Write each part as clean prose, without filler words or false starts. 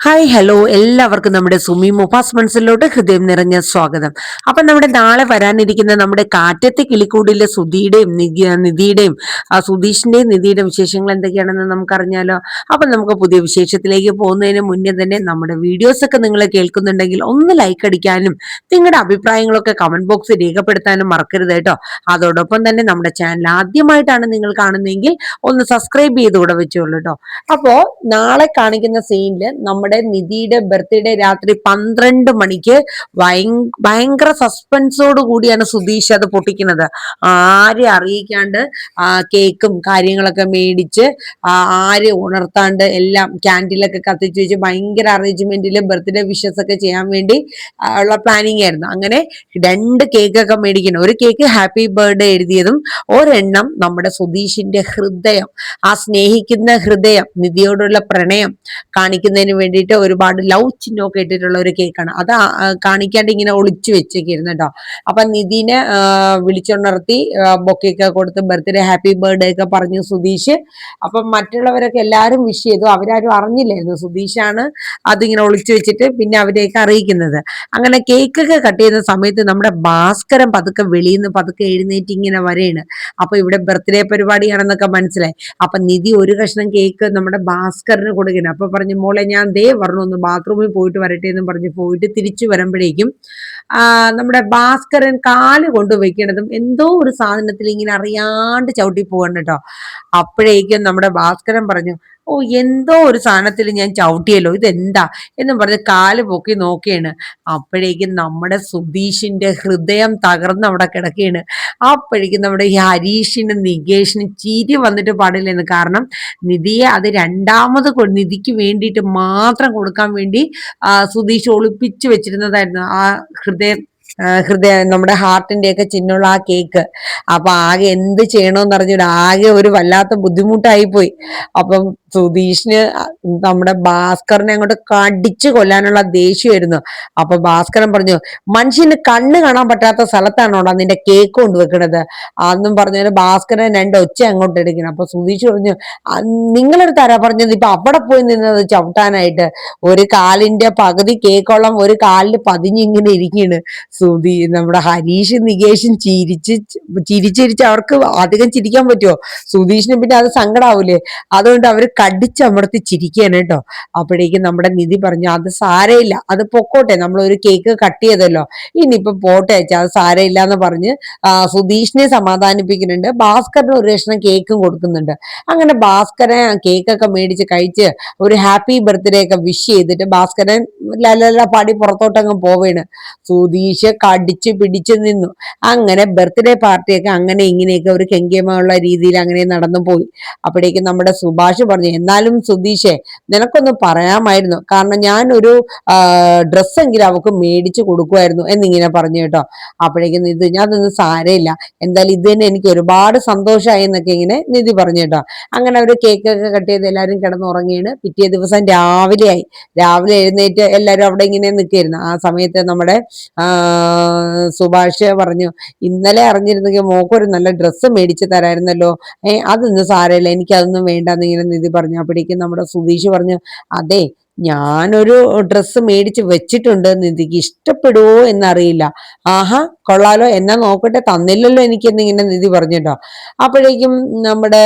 Hi hello എല്ലാവർക്കും നമ്മുടെ സുമി മുഫാസ് മനസ്സിലോട്ട് ഹൃദയം നിറഞ്ഞ സ്വാഗതം. അപ്പൊ നമ്മുടെ നാളെ വരാനിരിക്കുന്ന നമ്മുടെ കാറ്റത്തെ കിളിക്കൂടിലെ സുധിയുടെയും നിധിയുടെയും സുധീഷിന്റെയും നിധിയുടെയും വിശേഷങ്ങൾ എന്തൊക്കെയാണെന്ന് നമുക്കറിഞ്ഞാലോ. അപ്പൊ നമുക്ക് പുതിയ വിശേഷത്തിലേക്ക് പോകുന്നതിന് മുന്നേ തന്നെ നമ്മുടെ വീഡിയോസ് ഒക്കെ നിങ്ങൾ കേൾക്കുന്നുണ്ടെങ്കിൽ ഒന്ന് ലൈക്ക് അടിക്കാനും നിങ്ങളുടെ അഭിപ്രായങ്ങളൊക്കെ കമന്റ് ബോക്സിൽ രേഖപ്പെടുത്താനും മറക്കരുത് കേട്ടോ. അതോടൊപ്പം തന്നെ നമ്മുടെ ചാനൽ ആദ്യമായിട്ടാണ് നിങ്ങൾ കാണുന്നതെങ്കിൽ ഒന്ന് സബ്സ്ക്രൈബ് ചെയ്തുകൂടെ വെച്ചോളൂ കേട്ടോ. അപ്പോ നാളെ കാണിക്കുന്ന സീനില് നമ്മുടെ നിധിയുടെ ബർത്ത്ഡേ രാത്രി 12 മണിക്ക് ഭയങ്കര സസ്പെൻസോട് കൂടിയാണ് സുധീഷ് അത് പൊട്ടിക്കുന്നത്. ആരെ അറിയിക്കാണ്ട് കേക്കും കാര്യങ്ങളൊക്കെ മേടിച്ച് ആര് ഉണർത്താണ്ട് എല്ലാം ക്യാൻഡിലൊക്കെ കത്തിച്ച് വെച്ച് ഭയങ്കര അറേഞ്ച്മെന്റിൽ ബർത്ത്ഡേ വിഷസ് ഒക്കെ ചെയ്യാൻ വേണ്ടി ഉള്ള പ്ലാനിങ് ആയിരുന്നു. അങ്ങനെ 2 കേക്കൊക്കെ മേടിക്കണം. ഒരു കേക്ക് ഹാപ്പി ബർത്ത്ഡേ എഴുതിയതും ഒരെണ്ണം നമ്മുടെ സുധീഷിന്റെ ഹൃദയം, ആ സ്നേഹിക്കുന്ന ഹൃദയം, നിധിയോടുള്ള പ്രണയം കാണിക്കുന്നതിന് വേണ്ടിയിട്ട് ഒരുപാട് ലവ് ചിഹ്നമൊക്കെ ഇട്ടിട്ടുള്ള ഒരു കേക്കാണ്. അത് കാണിക്കാണ്ട് ഇങ്ങനെ ഒളിച്ചു വെച്ചേക്കിരുന്നു കേട്ടോ. അപ്പൊ നിധിനെ വിളിച്ചുണർത്തി ബൊക്കെയൊക്കെ കൊടുത്ത് ബർത്ത്ഡേ ഹാപ്പി ബർത്ത്ഡേ ഒക്കെ പറഞ്ഞു സുധീഷ്. അപ്പൊ മറ്റുള്ളവരൊക്കെ എല്ലാവരും വിഷ് ചെയ്തു. അവരാരും അറിഞ്ഞില്ലായിരുന്നു സുധീഷാണ് അതിങ്ങനെ ഒളിച്ചു വെച്ചിട്ട് പിന്നെ അവരെയൊക്കെ അറിയിക്കുന്നത്. അങ്ങനെ കേക്കൊക്കെ കട്ട് ചെയ്യുന്ന സമയത്ത് നമ്മുടെ ഭാസ്കരൻ പതുക്കെ വെളിയിൽ നിന്ന് പതുക്കെ എഴുന്നേറ്റ് ഇങ്ങനെ വരെയാണ്. അപ്പൊ ഇവിടെ ബർത്ത്ഡേ പരിപാടിയാണെന്നൊക്കെ മനസ്സിലായി. അപ്പൊ നിധി ഒരു കഷ്ണം കേക്ക് നമ്മുടെ ഭാസ്കറിന് കൊടുക്കണം. അപ്പൊ പറഞ്ഞു, മോളെ ഞാൻ ദേ പറഞ്ഞു ഒന്ന് ബാത്റൂമിൽ പോയിട്ട് വരട്ടെ എന്ന് പറഞ്ഞ് പോയിട്ട് തിരിച്ചു വരുമ്പോഴേക്കും നമ്മുടെ ഭാസ്കരൻ കാല് കൊണ്ട് വെക്കണതും എന്തോ ഒരു സാധനത്തിൽ ഇങ്ങനെ അറിയാണ്ട് ചവിട്ടി പോകണ്ട കേട്ടോ. അപ്പോഴേക്കും നമ്മുടെ ഭാസ്കരൻ പറഞ്ഞു, ഓ എന്തോ ഒരു സാധനത്തിൽ ഞാൻ ചവിട്ടിയല്ലോ, ഇതെന്താ എന്നും പറഞ്ഞ് കാല് പൊക്കി നോക്കിയാണ്. അപ്പോഴേക്കും നമ്മുടെ സുധീഷിന്റെ ഹൃദയം തകർന്ന് അവിടെ കിടക്കുകയാണ്. അപ്പോഴേക്കും നമ്മുടെ ഈ ഹരീഷിനും നികേഷിനും ചിരി വന്നിട്ട് പാടില്ലെന്ന്. കാരണം നിധിയെ അത് രണ്ടാമത് നിധിക്ക് വേണ്ടിയിട്ട് മാത്രം കൊടുക്കാൻ വേണ്ടി സുധീഷ് ഒളിപ്പിച്ചു വെച്ചിരുന്നതായിരുന്നു ആ ഹൃദയം നമ്മുടെ ഹാർട്ടിന്റെ ഒക്കെ ചിഹ്നമുള്ള ആ കേക്ക്. അപ്പൊ ആകെ എന്ത് ചെയ്യണോന്ന് അറിഞ്ഞിട്ട് ആകെ ഒരു വല്ലാത്ത ബുദ്ധിമുട്ടായി പോയി. അപ്പം സുധീഷിന് നമ്മുടെ ഭാസ്കറിനെ അങ്ങോട്ട് കടിച്ചു കൊല്ലാനുള്ള ദേഷ്യമായിരുന്നു. അപ്പൊ ഭാസ്കരൻ പറഞ്ഞു, മനുഷ്യന് കണ്ണ് കാണാൻ പറ്റാത്ത സ്ഥലത്താണോടാ നിന്റെ കേക്ക് കൊണ്ടുവെക്കണത് അന്നും പറഞ്ഞാല് ഭാസ്കരൻ 2 ഒച്ച അങ്ങോട്ട് എടുക്കണം. അപ്പൊ സുധീഷ് പറഞ്ഞു, നിങ്ങളെടുത്ത് ആരാ പറഞ്ഞത് ഇപ്പൊ അവിടെ പോയി നിന്നത് ചവിട്ടാനായിട്ട്? ഒരു കാലിന്റെ പകുതി കേക്കോളം ഒരു കാലിൽ പതിഞ്ഞിങ്ങനെ ഇരിക്കുകയാണ്. നമ്മുടെ ഹരീഷ് നികേഷും ചിരിച്ചിരിച്ച് അവർക്ക് അധികം ചിരിക്കാൻ പറ്റുമോ? സുധീഷിന് പിന്നെ അത് സങ്കടാവൂലേ? അതുകൊണ്ട് അവര് കടിച്ചമർത്തി ചിരിക്കുകയാണ് കേട്ടോ. അപ്പോഴേക്കും നമ്മുടെ നിധി പറഞ്ഞു, അത് സാരയില്ല, അത് പൊക്കോട്ടെ, നമ്മൾ ഒരു കേക്ക് കട്ട് ചെയ്തല്ലോ, ഇനിയിപ്പൊ പോട്ടെ അച്ഛാ, അത് സാരയില്ല എന്ന് പറഞ്ഞ് സുധീഷിനെ സമാധാനിപ്പിക്കുന്നുണ്ട്. ഭാസ്കറിന് ഒരു കഷ്ണം കേക്കും കൊടുക്കുന്നുണ്ട്. അങ്ങനെ ഭാസ്കരൻ കേക്കൊക്കെ മേടിച്ച് കഴിച്ച് ഒരു ഹാപ്പി ബർത്ത്ഡേ ഒക്കെ വിഷ് ചെയ്തിട്ട് ഭാസ്കരൻ ലല പാടി പുറത്തോട്ടങ്ങ് പോവേണ്. സുധീഷ് കടിച്ച് പിടിച്ചു നിന്നു. അങ്ങനെ ബർത്ത്ഡേ പാർട്ടിയൊക്കെ അങ്ങനെ ഇങ്ങനെയൊക്കെ ഒരു കെങ്കേമയുള്ള രീതിയിൽ അങ്ങനെ നടന്നു പോയി. അപ്പോഴേക്കും നമ്മുടെ സുഭാഷ് പറഞ്ഞു, എന്നാലും സുധീഷേ നിനക്കൊന്ന് പറയാമായിരുന്നു, കാരണം ഞാനൊരു ഡ്രസ്സെങ്കിലും അവക്ക് മേടിച്ചു കൊടുക്കുമായിരുന്നു എന്നിങ്ങനെ പറഞ്ഞു കേട്ടോ. അപ്പോഴേക്കും നിധി, അതൊന്നും സാരയില്ല, എന്തായാലും ഇത് തന്നെ എനിക്ക് ഒരുപാട് സന്തോഷമായി എന്നൊക്കെ ഇങ്ങനെ നിധി പറഞ്ഞു കേട്ടോ. അങ്ങനെ അവര് കേക്കൊക്കെ കട്ട് ചെയ്ത് എല്ലാവരും കിടന്നുറങ്ങിയാണ്. പിറ്റേ ദിവസം രാവിലെ എഴുന്നേറ്റ് എല്ലാവരും അവിടെ ഇങ്ങനെ നിൽക്കുകയായിരുന്നു. ആ സമയത്ത് നമ്മുടെ സുഭാഷ് പറഞ്ഞു, ഇന്നലെ അറിഞ്ഞിരുന്നെങ്കിൽ മോക്കൊരു നല്ല ഡ്രസ്സ് മേടിച്ച് തരായിരുന്നല്ലോ, അതൊന്നും സാരമില്ല, എനിക്കതൊന്നും വേണ്ടെന്ന് ഇങ്ങനെ നിധി പറഞ്ഞു. അപ്പോഴേക്കും നമ്മുടെ സുധീഷ് പറഞ്ഞു, അതെ ഞാനൊരു ഡ്രസ്സ് മേടിച്ച് വെച്ചിട്ടുണ്ട്, നിധിക്ക് ഇഷ്ടപ്പെടുവോ എന്നറിയില്ല. ആഹാ കൊള്ളാലോ, എന്നാ നോക്കട്ടെ, തന്നില്ലല്ലോ എനിക്കെന്നിങ്ങനെ നിധി പറഞ്ഞിട്ടോ. അപ്പോഴേക്കും നമ്മുടെ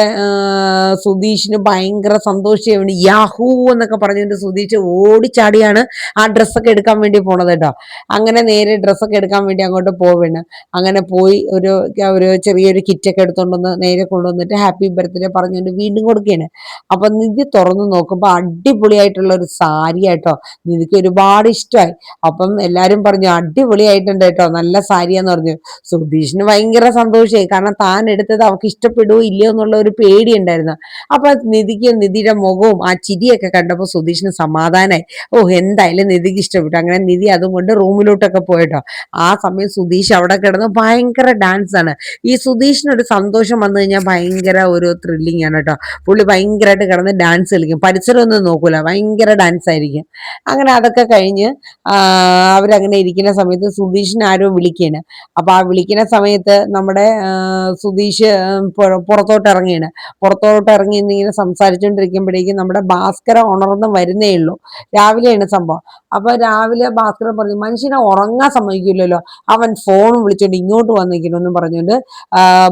സുധീഷിന് ഭയങ്കര സന്തോഷമാണ്. യാഹൂ എന്നൊക്കെ പറഞ്ഞിട്ട് സുധീഷ് ഓടിച്ചാടിയാണ് ആ ഡ്രസ്സൊക്കെ എടുക്കാൻ വേണ്ടി പോണത് കേട്ടോ. അങ്ങനെ നേരെ ഡ്രസ്സൊക്കെ എടുക്കാൻ വേണ്ടി അങ്ങോട്ട് പോവാണ്. അങ്ങനെ പോയി ഒരു ചെറിയൊരു കിറ്റൊക്കെ എടുത്തോണ്ടൊന്ന് നേരെ കൊണ്ടുവന്നിട്ട് ഹാപ്പി ബർത്ത്ഡേ പറഞ്ഞുകൊണ്ട് വീണ്ടും കൊടുക്കുകയാണ്. അപ്പൊ നിധി തുറന്നു നോക്കുമ്പോ അടിപൊളിയായിട്ടുള്ള ഒരു സാരി ആയിട്ടോ. നിധിക്ക് ഒരുപാട് ഇഷ്ടമായി. അപ്പം എല്ലാരും പറഞ്ഞു, അടിപൊളിയായിട്ടുണ്ട് കേട്ടോ, നല്ല സാരിയാന്ന് പറഞ്ഞു. സുധീഷിന് ഭയങ്കര സന്തോഷമായി. കാരണം താൻ എടുത്തത് അവൾക്ക് ഇഷ്ടപ്പെടുവോ ഇല്ലയോ എന്നുള്ള ഒരു പേടി ഉണ്ടായിരുന്നു. അപ്പൊ നിധിയുടെ മുഖവും ആ ചിരിയൊക്കെ കണ്ടപ്പോ സുധീഷിന് സമാധാനമായി. ഓ എന്തായാലും നിധിക്ക് ഇഷ്ടപ്പെട്ടു. അങ്ങനെ നിധി അതും കൊണ്ട് റൂമിലോട്ടൊക്കെ പോയിട്ടോ. ആ സമയം സുധീഷ് അവിടെ കിടന്ന് ഭയങ്കര ഡാൻസ് ആണ്. ഈ സുധീഷിനൊരു സന്തോഷം വന്നു കഴിഞ്ഞാൽ ഭയങ്കര ഒരു ത്രില്ലിംഗ് ആണ് കേട്ടോ. പുള്ളി ഭയങ്കരമായിട്ട് കിടന്ന് ഡാൻസ് കളിക്കും, പരിസരം ഒന്നും നോക്കൂല, ഭയങ്കര പ്ലാൻസ് ആയിരിക്കും. അങ്ങനെ അതൊക്കെ കഴിഞ്ഞ് അവരങ്ങനെ ഇരിക്കുന്ന സമയത്ത് സുധീഷിനെ ആരോ വിളിക്കുകയാണ്. അപ്പൊ ആ വിളിക്കുന്ന സമയത്ത് നമ്മുടെ സുധീഷ് പുറത്തോട്ട് ഇറങ്ങിയാണ്. പുറത്തോട്ട് ഇറങ്ങി ഇങ്ങനെ സംസാരിച്ചുകൊണ്ടിരിക്കുമ്പോഴേക്കും നമ്മുടെ ഭാസ്കര ഉണർന്ന് വരുന്നേ ഉള്ളൂ. രാവിലെയാണ് സംഭവം. അപ്പൊ രാവിലെ ഭാസ്കരൻ പറഞ്ഞു, മനുഷ്യനെ ഉറങ്ങാൻ സമ്മതിക്കില്ലല്ലോ, അവൻ ഫോൺ വിളിച്ചോണ്ട് ഇങ്ങോട്ട് വന്നിരിക്കുന്നു പറഞ്ഞുകൊണ്ട്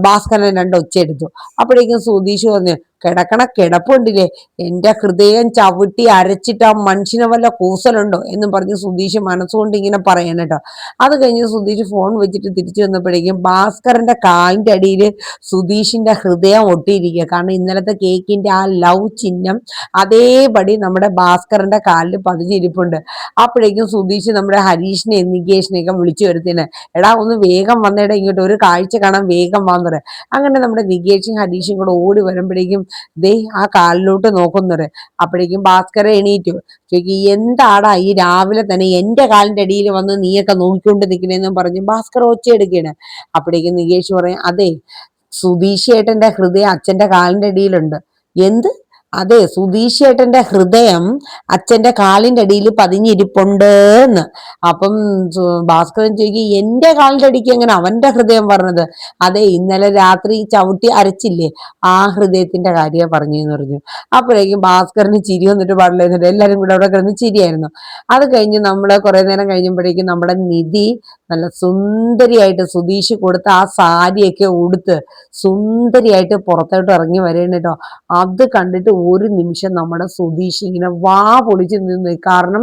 ഭാസ്കരൻ ഒച്ചയെടുത്തു. അപ്പോഴേക്കും സുധീഷ് പറഞ്ഞു, കിടക്കണ കിടപ്പുണ്ടില്ലേ, എന്റെ ഹൃദയം ചവിട്ടി അരച്ചിട്ട് ആ മനുഷ്യനെ വല്ല കൂസലുണ്ടോ എന്നും പറഞ്ഞ് സുധീഷ് മനസ്സുകൊണ്ട് ഇങ്ങനെ പറയണം കേട്ടോ. അത് കഴിഞ്ഞ് സുധീഷ് ഫോൺ വെച്ചിട്ട് തിരിച്ചു വന്നപ്പോഴേക്കും ഭാസ്കരന്റെ കാലിന്റെ അടിയിൽ സുധീഷിന്റെ ഹൃദയം ഒട്ടിയിരിക്കുക. കാരണം ഇന്നലത്തെ കേക്കിന്റെ ആ ലവ് ചിഹ്നം അതേപടി നമ്മുടെ ഭാസ്കരന്റെ കാലിൽ പതിഞ്ഞിരിപ്പുണ്ട്. അപ്പോഴേക്കും സുധീഷ് നമ്മുടെ ഹരീഷിനെ നികേഷിനെയൊക്കെ വിളിച്ചു വരുത്തിന്, എടാ ഒന്ന് വേഗം വന്നേടാ ഇങ്ങോട്ട്, ഒരു കാഴ്ച കാണാൻ വേഗം വന്നത്. അങ്ങനെ നമ്മുടെ നികേഷും ഹരീഷും കൂടെ ഓടി വരുമ്പോഴേക്കും ദേ ആ കാലിലോട്ട് നോക്കുന്നത്. അപ്പോഴേക്കും ഭാസ്കര എണീറ്റു. ചോദിക്കും, എന്താടാ ഈ രാവിലെ തന്നെ എന്റെ കാലിന്റെ അടിയിൽ വന്ന് നീയൊക്കെ നോക്കിക്കൊണ്ട് നിൽക്കണേന്നും പറഞ്ഞ് ഭാസ്കർ ഒച്ചയെടുക്കുകയാണ്. അപ്പോഴേക്കും നികേഷ് പറയും, അതെ സുധീഷ് ഏട്ടന്റെ ഹൃദയം അച്ഛന്റെ കാലിന്റെ അടിയിലുണ്ട്. എന്ത്? അതെ, സുധീഷ് ചേട്ടന്റെ ഹൃദയം അച്ഛന്റെ കാലിന്റെ അടിയിൽ പതിഞ്ഞിരിപ്പുണ്ട് എന്ന്. അപ്പം ഭാസ്കരൻ ചോദിക്കും, എന്റെ കാലിന്റെ അടിക്ക് എങ്ങനെ അവന്റെ ഹൃദയം പറഞ്ഞത്? അതെ, ഇന്നലെ രാത്രി ചവിട്ടി അരച്ചില്ലേ, ആ ഹൃദയത്തിന്റെ കാര്യ പറഞ്ഞു എന്ന് പറഞ്ഞു. അപ്പോഴേക്കും ഭാസ്കരന് ചിരി വന്നിട്ട് പാടില്ലായിരുന്നില്ല, എല്ലാരും കൂടെ അവിടെ കിടന്ന് ചിരിയായിരുന്നു. അത് കഴിഞ്ഞ് നമ്മള് കുറെ നേരം കഴിഞ്ഞപ്പോഴേക്കും നമ്മുടെ നിധി നല്ല സുന്ദരിയായിട്ട് സുധീഷ് കൊടുത്ത ആ സാരിയൊക്കെ ഉടുത്ത് സുന്ദരിയായിട്ട് പുറത്തോട്ട് ഇറങ്ങി വരേണ്ട കേട്ടോ. അത് കണ്ടിട്ട് ഒരു നിമിഷം നമ്മുടെ സുധീഷ് ഇങ്ങനെ വാ പൊളിച്ച് നിന്ന്. കാരണം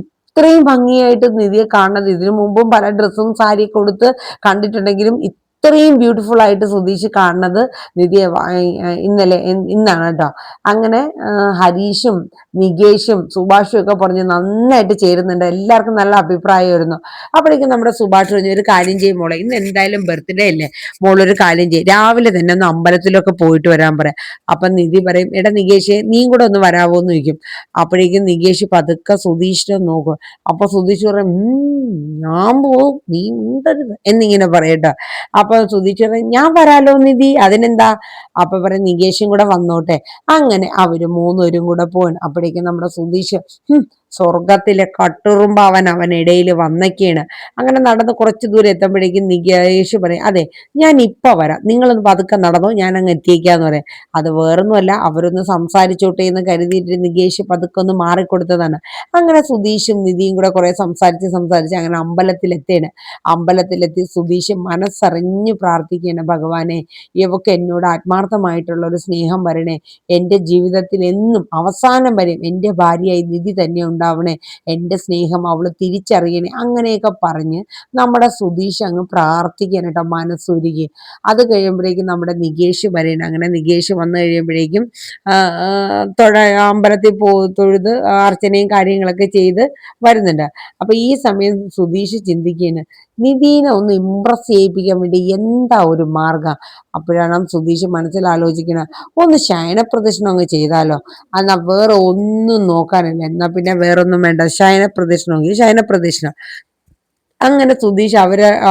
ഇത്രയും ഭംഗിയായിട്ട് നിധിയെ കാണുന്നത് ഇതിനു മുമ്പും പല ഡ്രസ്സും സാരിയൊക്കെ കൊടുത്ത് കണ്ടിട്ടുണ്ടെങ്കിലും ഇത്രയും ബ്യൂട്ടിഫുൾ ആയിട്ട് സുധീഷ് കാണുന്നത് നിധിയെ ഇന്നാണ് കേട്ടോ. അങ്ങനെ ഹരീഷും നികേഷും സുഭാഷും ഒക്കെ പറഞ്ഞ് നന്നായിട്ട് ചേരുന്നുണ്ട്, എല്ലാവർക്കും നല്ല അഭിപ്രായമായിരുന്നു. അപ്പോഴേക്കും നമ്മുടെ സുഭാഷ് പറഞ്ഞു, ഒരു കാര്യം ചെയ്യും മോളെ, ഇന്ന് എന്തായാലും ബർത്ത്ഡേ അല്ലേ, മോളൊരു കാര്യം ചെയ്യും, രാവിലെ തന്നെ ഒന്ന് അമ്പലത്തിലൊക്കെ പോയിട്ട് വരാൻ പറയാം. അപ്പൊ നിധി പറയും, എടാ നികേഷ് നീയും കൂടെ ഒന്ന് വരാവോ എന്ന് ചോദിക്കും. അപ്പോഴേക്കും നികേഷ് പതുക്കെ സുധീഷിനെ നോക്കും. അപ്പൊ സുധീഷ് പറയും, ഞാൻ പോവും, നീ ഉണ്ടരുത് എന്നിങ്ങനെ പറയട്ടോ. അപ്പൊ സുധീഷ് പറയും, ഞാൻ വരാലോ നിധി, അതിനെന്താ? അപ്പൊ പറയും, നികേഷും കൂടെ വന്നോട്ടെ. അങ്ങനെ അവര് മൂന്നുപേരും കൂടെ പോവാണ്. അപ്പോഴേക്കും നമ്മുടെ സുധീഷ് സ്വർഗത്തിലെ കട്ടുറുമ്പ് അവനിടയിൽ വന്നൊക്കെയാണ്. അങ്ങനെ നടന്ന് കുറച്ച് ദൂരം എത്തുമ്പോഴേക്കും നികേഷ് പറയും, അതെ ഞാൻ ഇപ്പൊ വരാം, നിങ്ങളൊന്ന് പതുക്കെ നടന്നോ, ഞാൻ അങ്ങ് എത്തിയേക്കാന്ന് പറയാം. അത് വേറൊന്നുമല്ല, അവരൊന്ന് സംസാരിച്ചോട്ടെ എന്ന് കരുതിയിട്ട് നികേഷ് പതുക്കെ ഒന്ന് മാറിക്കൊടുത്തതാണ്. അങ്ങനെ സുധീഷും നിധിയും കൂടെ കുറെ സംസാരിച്ച് അങ്ങനെ അമ്പലത്തിലെത്തേണ്. അമ്പലത്തിലെത്തി സുധീഷ് മനസ്സറിഞ്ഞു പ്രാർത്ഥിക്കുകയാണ്, ഭഗവാനെ ഇവക്ക് എന്നോട് ആത്മാർത്ഥമായിട്ടുള്ള ഒരു സ്നേഹം വരണേ, എൻ്റെ ജീവിതത്തിൽ എന്നും അവസാനം വരെ എൻ്റെ ഭാര്യയായി നിധി തന്നെ ഉണ്ടാവണേ, എൻ്റെ സ്നേഹം അവള് തിരിച്ചറിയണേ, അങ്ങനെയൊക്കെ പറഞ്ഞ് നമ്മുടെ സുധീഷ് അങ്ങ് പ്രാർത്ഥിക്കാൻ കേട്ടോ മനസ്സുരുകി. അത് കഴിയുമ്പോഴേക്കും നമ്മുടെ നികേഷ് വരണം. അങ്ങനെ നികേഷ് വന്നു കഴിയുമ്പോഴേക്കും അമ്പലത്തിൽ തൊഴുത് അർച്ചനയും കാര്യങ്ങളൊക്കെ ചെയ്ത് വരുന്നുണ്ട്. അപ്പൊ ഈ സമയം സുധീഷ് ചിന്തിക്കുകയാണ്, നിധീനെ ഒന്ന് ഇംപ്രസ് ചെയ്യിപ്പിക്കാൻ വേണ്ടി എന്താ ഒരു മാർഗം? അപ്പോഴാണ് സുധീഷ് മനസ്സിൽ ആലോചിക്കണ, ഒന്ന് ശയനപ്രദക്ഷിണം അങ്ങ് ചെയ്താലോ, എന്നാ വേറെ ഒന്നും നോക്കാനില്ല, എന്നാ പിന്നെ വേറൊന്നും വേണ്ട, ശയനപ്രദക്ഷിണമെങ്കിൽ ശയനപ്രദക്ഷിണം. അങ്ങനെ സുധീഷ്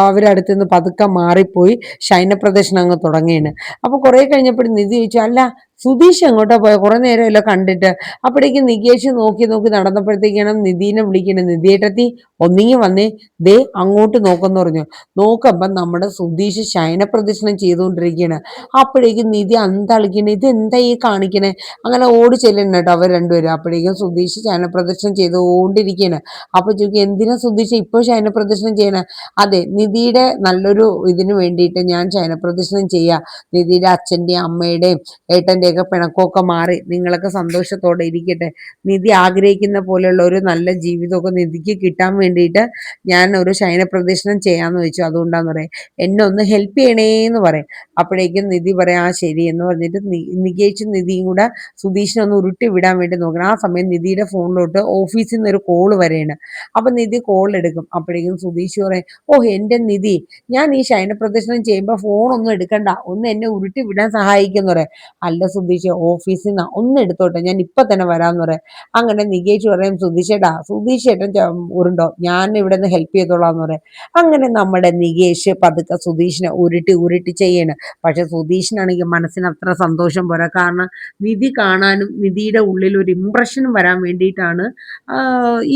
അവരടുത്ത് നിന്ന് പതുക്കെ മാറിപ്പോയി ശയനപ്രദക്ഷിണം അങ്ങ് തുടങ്ങിയാണ്. അപ്പൊ കുറെ കഴിഞ്ഞപ്പോഴും നിധി ചോദിച്ചു, അല്ല സുധീഷ് എങ്ങോട്ടാ പോയ, കുറെ നേരമല്ലോ കണ്ടിട്ട്? അപ്പോഴേക്കും നികേഷ് നോക്കി നടന്നപ്പോഴത്തേക്കാണ് നിധീനെ വിളിക്കുന്നത്, നിധിയേട്ടത്തി ഒന്നിങ്ങി വന്നേ, ദേ അങ്ങോട്ട് നോക്കെന്ന് പറഞ്ഞു. നോക്കുമ്പോ നമ്മുടെ സുധീഷ് ശയനപ്രദക്ഷിണം ചെയ്തുകൊണ്ടിരിക്കുകയാണ്. അപ്പോഴേക്കും നിധി അന്തളിക്കണേ, ഇത് എന്താ ഈ കാണിക്കണേ? അങ്ങനെ ഓടി ചെല്ലണം കേട്ടോ അവർ രണ്ടുപേരും. അപ്പോഴേക്കും സുധീഷ് ശയനപ്രദക്ഷിണം ചെയ്തുകൊണ്ടിരിക്കുകയാണ്. അപ്പൊ ചോദിക്കും, എന്തിനാ സുധീഷ് ഇപ്പോൾ ശയനപ്രദക്ഷിണം ചെയ്യണേ? അതെ, നിധിയുടെ നല്ലൊരു ഇതിന് വേണ്ടിയിട്ട് ഞാൻ ശയനപ്രദക്ഷിണം ചെയ്യാം, നിധിയുടെ അച്ഛൻ്റെയും അമ്മയുടെയും ഏട്ടൻ്റെയൊക്കെ പിണക്കമൊക്കെ മാറി നിങ്ങളൊക്കെ സന്തോഷത്തോടെ ഇരിക്കട്ടെ, നിധി ആഗ്രഹിക്കുന്ന പോലെയുള്ള ഒരു നല്ല ജീവിതമൊക്കെ നിധിക്ക് കിട്ടാൻ വേണ്ടിയിട്ട് ഞാൻ ഒരു ശയനപ്രദക്ഷിണം ചെയ്യാന്ന് വെച്ചു, അതുകൊണ്ടാന്ന് പറയാം, എന്നെ ഒന്ന് ഹെൽപ്പ് ചെയ്യണേന്ന് പറയും. അപ്പോഴേക്കും നിധി പറയാം, ആ ശരി എന്ന് പറഞ്ഞിട്ട് നികേഷും നിധിയും കൂടെ സുധീഷിനെ ഒന്ന് ഉരുട്ടി വിടാൻ വേണ്ടി നോക്കണം. ആ സമയം നിധിയുടെ ഫോണിലോട്ട് ഓഫീസിൽ നിന്ന് ഒരു കോള് വരെയാണ്. അപ്പൊ നിധി കോൾ എടുക്കും. അപ്പോഴേക്കും സുധീഷ് പറയും, ഓ എന്റെ നിധി, ഞാൻ ഈ ശയനപ്രദക്ഷിണം ചെയ്യുമ്പോൾ ഫോൺ ഒന്നും എടുക്കണ്ട, ഒന്ന് എന്നെ ഉരുട്ടി വിടാൻ സഹായിക്കുന്ന പറയാം. അല്ല സുധീഷ് ഓഫീസിൽ നിന്ന് ഒന്ന് എടുത്തോട്ടെ, ഞാൻ ഇപ്പൊ തന്നെ വരാമെന്ന് പറയാം. അങ്ങനെ നികേഷ് പറയും, സുധീഷേട്ടാ, സുധീഷ് ഏട്ടൻ ഉരുണ്ടോ, ഞാൻ ഇവിടെ നിന്ന് ഹെൽപ്പ് ചെയ്തോളാം എന്ന് പറയാം. അങ്ങനെ നമ്മുടെ നികേഷ് പതുക്കെ സുധീഷിനെ ഉരുട്ടി ഉരുട്ടി ചെയ്യണ്. പക്ഷെ സുധീഷിനാണെങ്കിൽ മനസ്സിന് അത്ര സന്തോഷം പോരാ. കാരണം നിധി കാണാനും നിധിയുടെ ഉള്ളിൽ ഒരു ഇംപ്രഷനും വരാൻ വേണ്ടിയിട്ടാണ്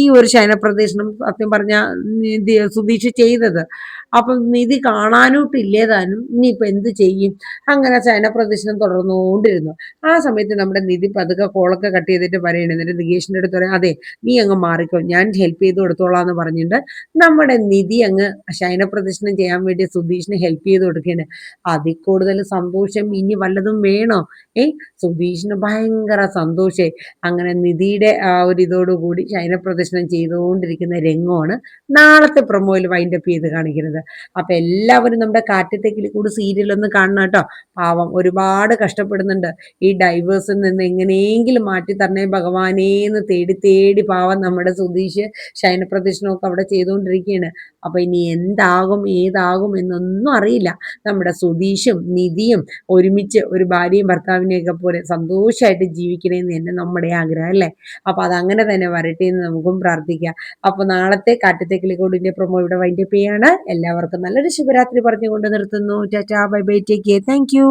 ഈ ഒരു ശയനപ്രദർശനം സത്യം പറഞ്ഞ സുധീഷ് ചെയ്തത്. അപ്പം നിധി കാണാനൂട്ടില്ലേതാനും ഇനിയിപ്പോ എന്ത് ചെയ്യും. അങ്ങനെ ശയനപ്രദർശനം തുടർന്നുകൊണ്ടിരുന്നു. ആ സമയത്ത് നമ്മുടെ നിധി പതുക്കെ കോളൊക്കെ കട്ട് ചെയ്തിട്ട് പറയണേ, എന്നിട്ട് നികേഷിന്റെ അടുത്ത് പറയാം, അതെ നീ അങ്ങ് മാറിക്കോ, ഞാൻ ഹെൽപ്പ് ചെയ്ത് കൊടുത്തോളാം എന്ന് പറഞ്ഞിട്ട് നമ്മുടെ നിധി അങ്ങ് ശയനപ്രദർശനം ചെയ്യാൻ വേണ്ടി സുധീഷിന് ഹെൽപ്പ് ചെയ്ത് കൊടുക്കുകയാണ്. അതിൽ കൂടുതൽ സന്തോഷം ഇനി വല്ലതും വേണോ? സുധീഷിന് ഭയങ്കര സന്തോഷേ. അങ്ങനെ നിധിയുടെ ആ ഒരു ഇതോടുകൂടി ശയനപ്രദർശനം ചെയ്തുകൊണ്ടിരിക്കുന്ന രംഗമാണ് നാളത്തെ പ്രൊമോയിൽ വൈൻഡപ്പ് ചെയ്ത് കാണിക്കുന്നത്. അപ്പൊ എല്ലാവരും നമ്മുടെ കാറ്റത്തെ കിളിക്കൂട് സീരിയൽ ഒന്ന് കാണണം കേട്ടോ. പാവം ഒരുപാട് കഷ്ടപ്പെടുന്നുണ്ട്. ഈ ഡൈവേഴ്സിൽ നിന്ന് എങ്ങനെയെങ്കിലും മാറ്റി തരണേ ഭഗവാനേന്ന് തേടി തേടി പാവം നമ്മുടെ സുധീഷ് ശയനപ്രദർശനമൊക്കെ അവിടെ ചെയ്തുകൊണ്ടിരിക്കുകയാണ്. അപ്പൊ ഇനി എന്താകും ഏതാകും എന്നൊന്നും അറിയില്ല. നമ്മുടെ സുധീഷും നിധിയും ഒരുമിച്ച് ഒരു ഭാര്യയും ഭർത്താവിനെയൊക്കെ പോലെ സന്തോഷമായിട്ട് ജീവിക്കണേന്ന് തന്നെ നമ്മുടെ ആഗ്രഹം അല്ലേ. അപ്പൊ അതങ്ങനെ തന്നെ വരട്ടെ എന്ന് നമുക്കും പ്രാർത്ഥിക്കാം. അപ്പൊ നാളത്തെ കാറ്റത്തെ കിളിക്കൂടിന്റെ പ്രൊമോ ഇവിടെ വൈൻഡപ്പ് ചെയ്യാണ്. എല്ലാവർക്കും നല്ലൊരു ശുഭരാത്രി പറഞ്ഞുകൊണ്ട് നിർത്തുന്നു. Tata, bye bye, take care, thank you.